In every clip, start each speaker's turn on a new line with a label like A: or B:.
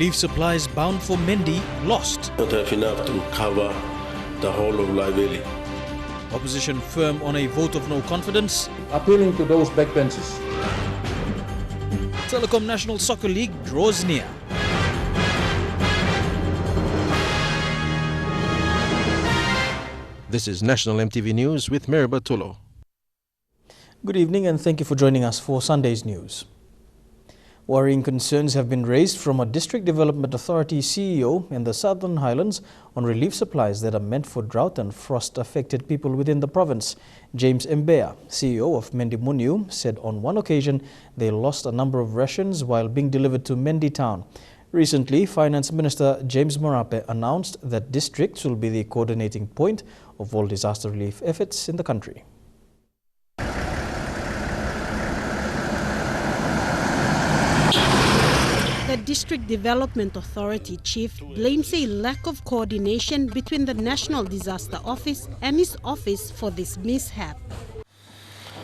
A: Relief supplies bound for Mendi lost.
B: Not have enough to cover the whole of Lai Valley.
A: Opposition firm on a vote of no confidence.
C: Appealing to those backbenchers.
A: Telikom Natonal Soccer League draws near.
D: This is National MTV News with Mary Bartolo.
E: Good evening and thank you for joining us for Sunday's news. Worrying concerns have been raised from a District Development Authority CEO in the Southern Highlands on relief supplies that are meant for drought and frost-affected people within the province. James Mbea, CEO of Mendi Muniu, said on one occasion they lost a number of rations while being delivered to Mendi town. Recently, Finance Minister James Marape announced that districts will be the coordinating point of all disaster relief efforts in the country.
F: The District Development Authority chief blames a lack of coordination between the National Disaster Office and his office for this mishap.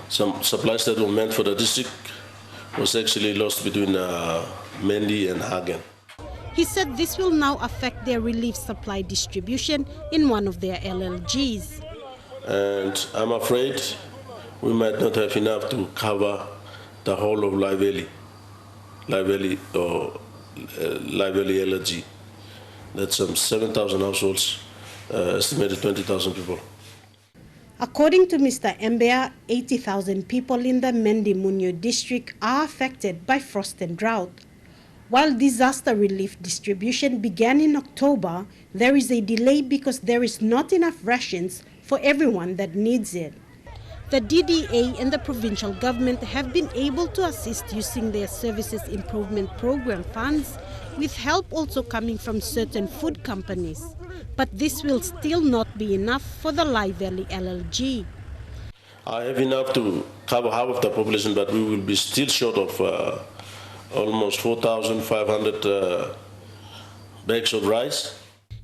B: Some supplies that were meant for the district was actually lost between Mendi and Hagen.
F: He said this will now affect their relief supply distribution in one of their LLGs.
B: And I'm afraid we might not have enough to cover the whole of Lai Valley or Lai Valley LLG. That's 7,000 households, estimated 20,000 people.
F: According to Mr. Mbea, 80,000 people in the Mendi Muniu district are affected by frost and drought. While disaster relief distribution began in October, there is a delay because there is not enough rations for everyone that needs it. The DDA and the provincial government have been able to assist using their Services Improvement Program funds, with help also coming from certain food companies. But this will still not be enough for the Lai Valley LLG.
B: I have enough to cover half of the population, but we will be still short of almost 4,500 bags of rice.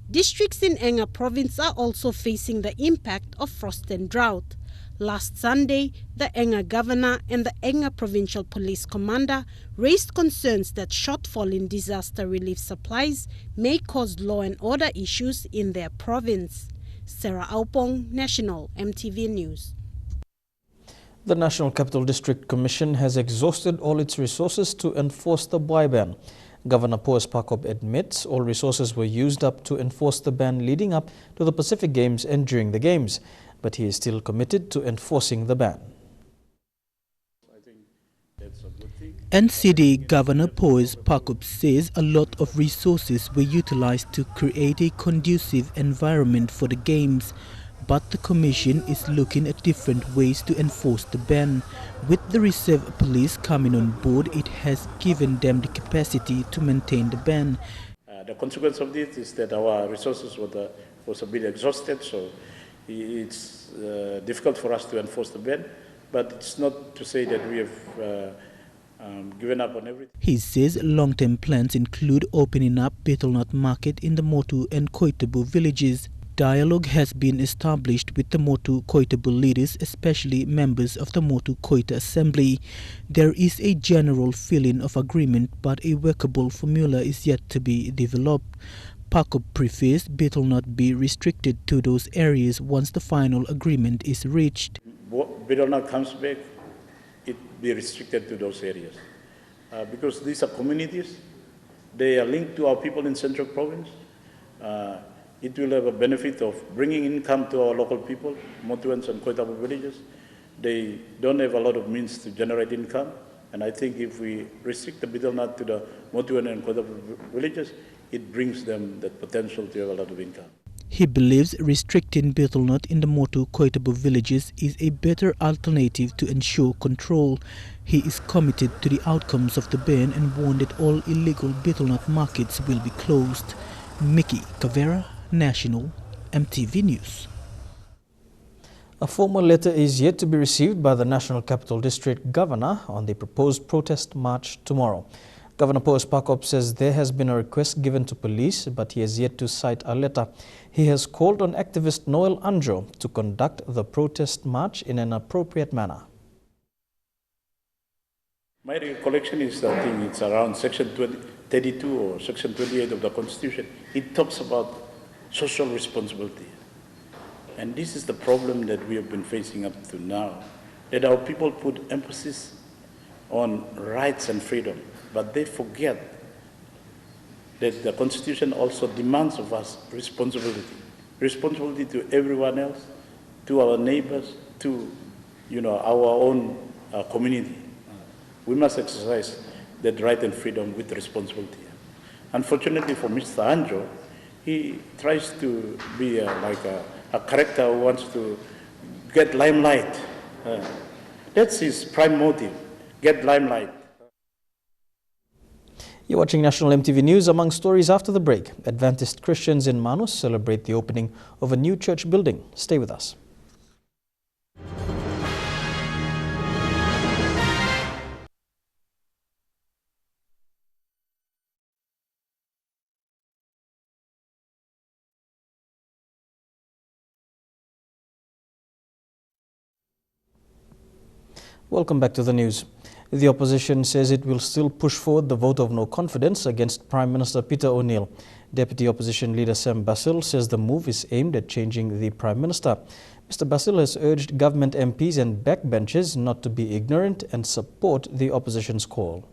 F: Districts in Enga province are also facing the impact of frost and drought. Last Sunday, the Enga governor and the Enga provincial police commander raised concerns that shortfall in disaster relief supplies may cause law and order issues in their province. Sarah Aupong, National MTV News.
E: The National Capital District Commission has exhausted all its resources to enforce the boy ban. Governor Poes Pakop admits all resources were used up to enforce the ban leading up to the Pacific Games and during the Games, but he is still committed to enforcing the ban.
G: NCD Governor Poes Pakop says a lot of resources were utilized to create a conducive environment for the Games, but the Commission is looking at different ways to enforce the ban. With the reserve police coming on board, it has given them the capacity to maintain the ban.
H: The consequence of this is that our resources was a bit exhausted, so it's difficult for us to enforce the ban, but it's not to say that we have given up on everything.
G: He says long-term plans include opening up Betel market in the Motu and Koitabu villages. Dialogue has been established with the Motu Koitabu leaders, especially members of the Motu Koita Assembly. There is a general feeling of agreement, but a workable formula is yet to be developed. Pakop prefers Betel not be restricted to those areas once the final agreement is reached.
H: Betel not comes back, it be restricted to those areas. Because these are communities, they are linked to our people in Central Province. It will have a benefit of bringing income to our local people, Motuans and Koitabu villages. They don't have a lot of means to generate income, and I think if we restrict the Betel nut to the Motuan and Koitabu villages, it brings them that potential to have a lot of income.
G: He believes restricting Betel nut in the Motu Koitabu villages is a better alternative to ensure control. He is committed to the outcomes of the ban and warned that all illegal Betel nut markets will be closed. Mickey Cavera, National MTV News.
E: A formal letter is yet to be received by the National Capital District Governor on the proposed protest march tomorrow. Governor Poes Pakop says there has been a request given to police, but he has yet to cite a letter. He has called on activist Noel Anjo to conduct the protest march in an appropriate manner.
H: My recollection is, I think it's around Section 32 or Section 28 of the Constitution. It talks about social responsibility. And this is the problem that we have been facing up to now, that our people put emphasis on rights and freedom, but they forget that the Constitution also demands of us responsibility to everyone else, to our neighbors, to our own community. We must exercise that right and freedom with responsibility. Unfortunately for Mr. Anjo, he tries to be like a character who wants to get limelight. That's his prime motive, get limelight.
E: You're watching National MTV News. Among stories after the break, Adventist Christians in Manus celebrate the opening of a new church building. Stay with us. Welcome back to the news. The opposition says it will still push forward the vote of no confidence against Prime Minister Peter O'Neill. Deputy Opposition Leader Sam Basil says the move is aimed at changing the Prime Minister. Mr. Basil has urged government MPs and backbenchers not to be ignorant and support the opposition's call.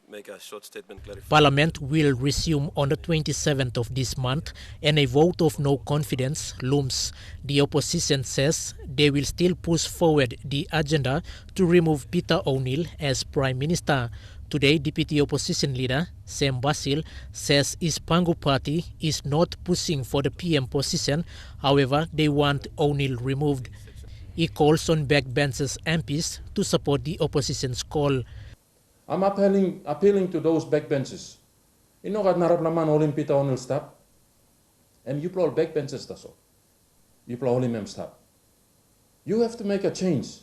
I: Make a short statement clarifying.
J: Parliament will resume on the 27th of this month and a vote of no confidence looms. The opposition says they will still push forward the agenda to remove Peter O'Neill as Prime Minister. Today, Deputy Opposition Leader Sam Basil says his Pangu party is not pushing for the PM position. However, they want O'Neill removed. He calls on backbenchers MPs to support the opposition's call.
C: I'm appealing to those backbenchers. You know what narap naman olin Peter O'Neill stop? And you all backbenchers that's all. You all him stop. You have to make a change.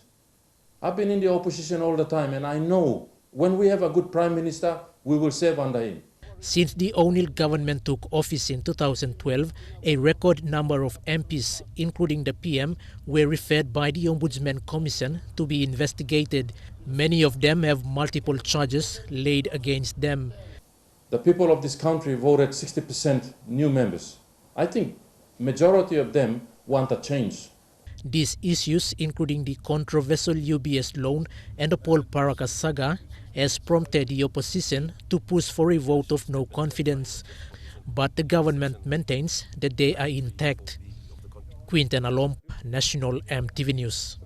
C: I've been in the opposition all the time and I know when we have a good Prime Minister, we will serve under him.
J: Since the O'Neill government took office in 2012, a record number of MPs, including the PM, were referred by the Ombudsman Commission to be investigated. Many of them have multiple charges laid against them.
C: The people of this country voted 60% new members. I think majority of them want a change.
J: These issues, including the controversial UBS loan and the Paul Parakas saga, has prompted the opposition to push for a vote of no confidence. But the government maintains that they are intact. Quinten Alomp, National MTV News.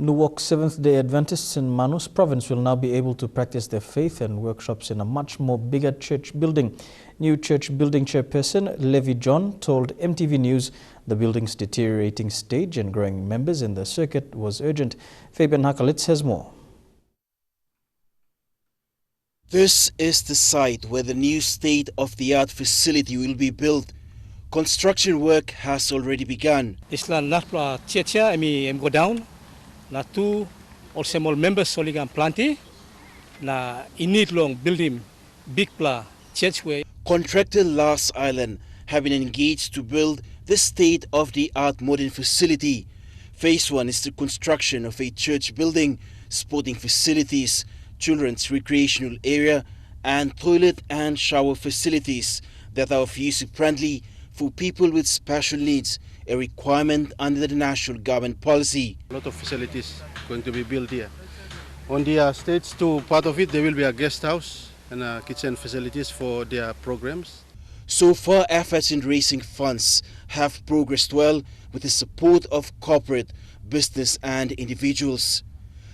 E: Nuwok Seventh-day Adventists in Manus province will now be able to practice their faith and workshops in a much more bigger church building. New church building chairperson Levi John told MTV News the building's deteriorating stage and growing members in the circuit was urgent. Fabian Hakalitz has more.
K: This is the site where the new state-of-the-art facility will be built. Construction work has already begun.
L: Go down. Na two or small members soligan planti na init long building big pla church way.
K: Contractor Last Island have been engaged to build this state-of-the-art modern facility. Phase 1 is the construction of a church building, sporting facilities, children's recreational area, and toilet and shower facilities that are of user-friendly for people with special needs, a requirement under the national government policy.
M: A lot of facilities going to be built here. On the stage 2 part of it, there will be a guest house and kitchen facilities for their programs.
K: So far, efforts in raising funds have progressed well with the support of corporate, business and individuals.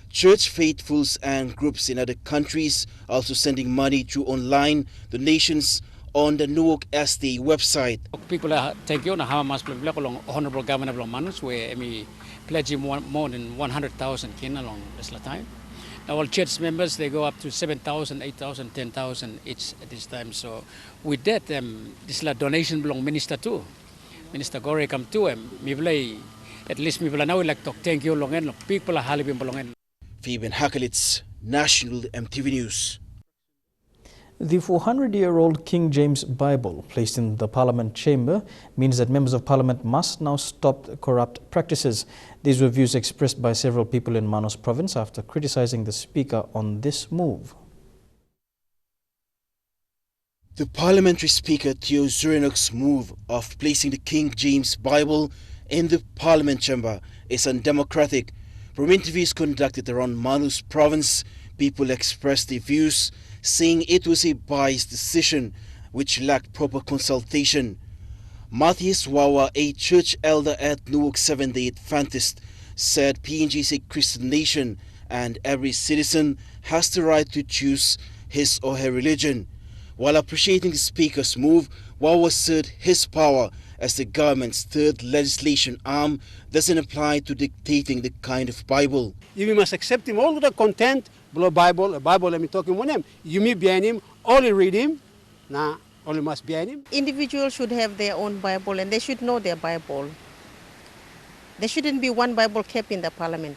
K: Church faithfuls and groups in other countries are also sending money through online donations on the Nuwok SD website.
L: People thank you na how much along Honorable Governor of Manus where me pledging more than 100,000 kin along this time. Now all church members they go up to 7,000, 8,000, 10,000 each at this time. So with that this donation belong minister too. Minister Gore come to at least me now like talk thank you long and people are halibin belong.
K: Fabian Hakalitz, National MTV News.
E: The 400-year-old King James Bible placed in the Parliament chamber means that members of Parliament must now stop corrupt practices. These were views expressed by several people in Manus province after criticizing the Speaker on this move.
K: The Parliamentary Speaker Theo Zurinok's move of placing the King James Bible in the Parliament chamber is undemocratic. From interviews conducted around Manus province, people expressed their views, saying it was a biased decision which lacked proper consultation. Matthias Wawa, a church elder at Newark Seventh-day Adventist, said PNG is a Christian nation and every citizen has the right to choose his or her religion. While appreciating the Speaker's move, Wawa said his power as the government's third legislation arm doesn't apply to dictating the kind of Bible.
N: You must accept him all the content below Bible, let me talk him one name. You may behind him, only read him, only must behind him.
O: Individuals should have their own Bible and they should know their Bible. There shouldn't be one Bible kept in the Parliament.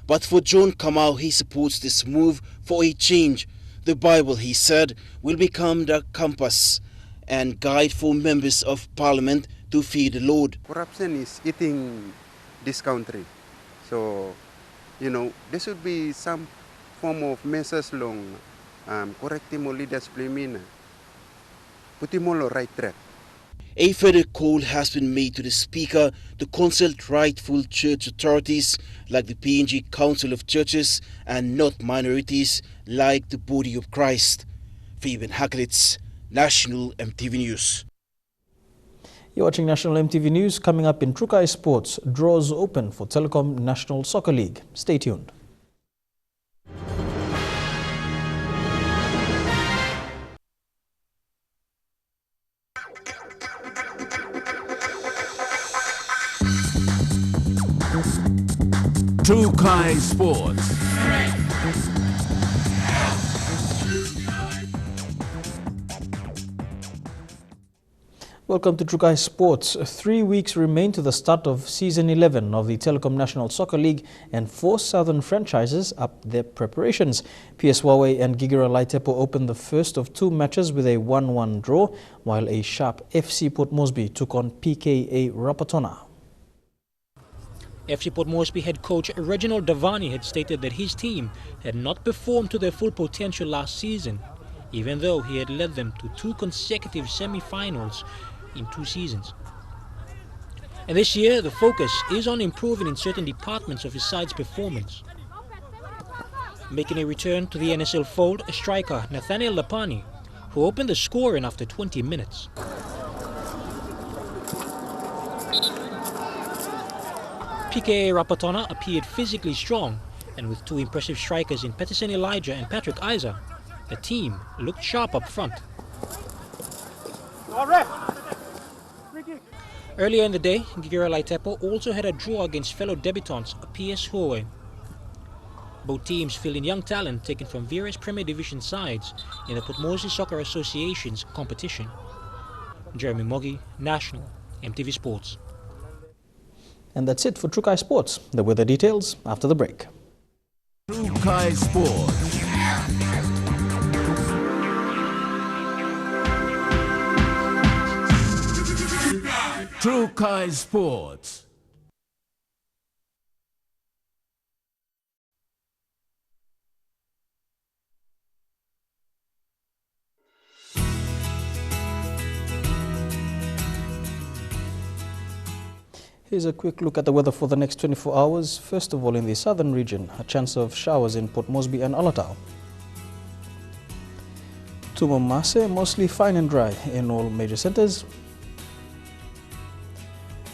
K: But for John Kamau, he supports this move for a change. The Bible, he said, will become the compass and guide for members of Parliament to fear the Lord.
P: Corruption is eating this country. So, there should be some form of measures long, correcting all leaders, put him on the right track.
K: A further call has been made to the Speaker to consult rightful church authorities like the PNG Council of Churches and not minorities like the Body of Christ. Fabian Haklitz, National EMTV News.
E: You're watching National EMTV News. Coming up in Trukai Sports, draws open for Telikom Natonal Soccer League. Stay tuned.
Q: Trukai Sports.
E: Welcome to Trukai Sports. 3 weeks remain to the start of Season 11 of the Telikom Natonal Soccer League and 4 southern franchises up their preparations. PS Huawei and Gigera Laitepo opened the first of 2 matches with a 1-1 draw, while a sharp FC Port Moresby took on PKA Rapatona.
J: FC Port Moresby head coach Reginald Davani had stated that his team had not performed to their full potential last season, even though he had led them to 2 consecutive semi-finals in 2 seasons. And this year, the focus is on improving in certain departments of his side's performance. Making a return to the NSL fold, striker Nathaniel Lapani, who opened the scoring after 20 minutes. PKA Rapatona appeared physically strong, and with 2 impressive strikers in Peterson Elijah and Patrick Isa, the team looked sharp up front. Earlier in the day, Gigera Laitepo also had a draw against fellow debutants PS Huawei. Both teams fielding young talent taken from various Premier Division sides in the Port Moresby Soccer Association's competition. Jeremy Moggy, National EMTV Sports.
E: And that's it for Trukai Sports. The weather details after the break.
Q: Trukai Sports. Trukai Sports.
E: Here's a quick look at the weather for the next 24 hours. First of all, in the southern region, a chance of showers in Port Moresby and Alatau. Tumamase, mostly fine and dry in all major centers.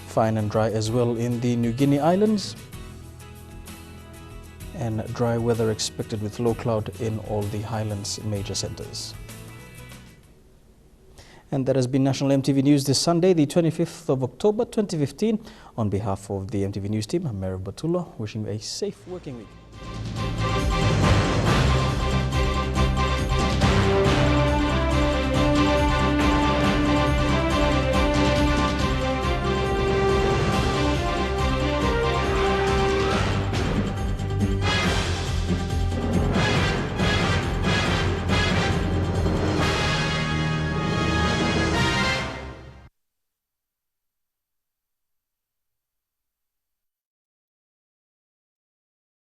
E: Fine and dry as well in the New Guinea Islands. And dry weather expected with low cloud in all the Highlands major centers. And that has been National EMTV News this Sunday, the 25th of October 2015. On behalf of the EMTV News team, I'm Mendi wishing you a safe working week.